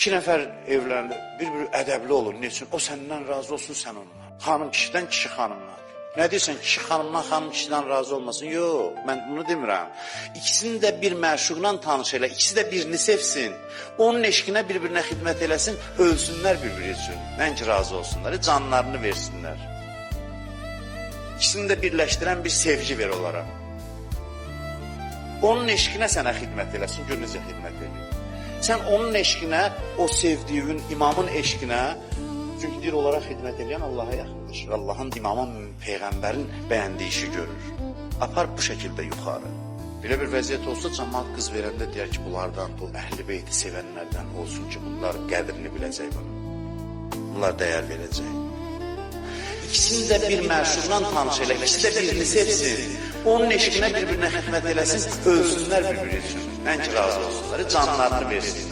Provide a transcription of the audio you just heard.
İki nəfər evləndi, bir-bir ədəbli olur. Ne üçün? O səndən razı olsun, sən ondan. Xanım kişidən, kişi xanımdan. Nə deyirsən, kişi xanımdan, xanım kişidən razı olmasın? Yox, mən bunu demirəm. İkisini də bir məşuqla tanış elə, ikisi də birini sevsin. Onun eşqinə bir-birinə xidmət eləsin, ölsünlər bir-biri üçün. Nəinki razı olsunlar, canlarını versinlər. İkisini də birləşdirən bir sevgi ver onlara. Onun eşqinə sənə xidmət eləsin, gör necə xidmət edir. Sən onun eşqinə, o sevdiyin imamın eşqinə, çünki deyir, onlara xidmət edən Allaha yaxınlaşır. Allahın, imamın, Peyğəmbərin bəyəndiyi işi görür. Apar bu şəkildə yuxarı. Belə bir vəziyyət olsa, cəmaat qız verəndə deyər ki, bunlardan, bu əhl-i beyti sevənlərdən olsun ki, bunlar qədrini biləcək bunu. Bunlar dəyər verəcək. İkisini də bir məşuqla tanış elə, ikisi də birini sevsin. Onun eşqinə bir-birinə xidmət eləsin, ölsünlər bir-biri üçün. Nəinki razı olsunlar, canlarını versin.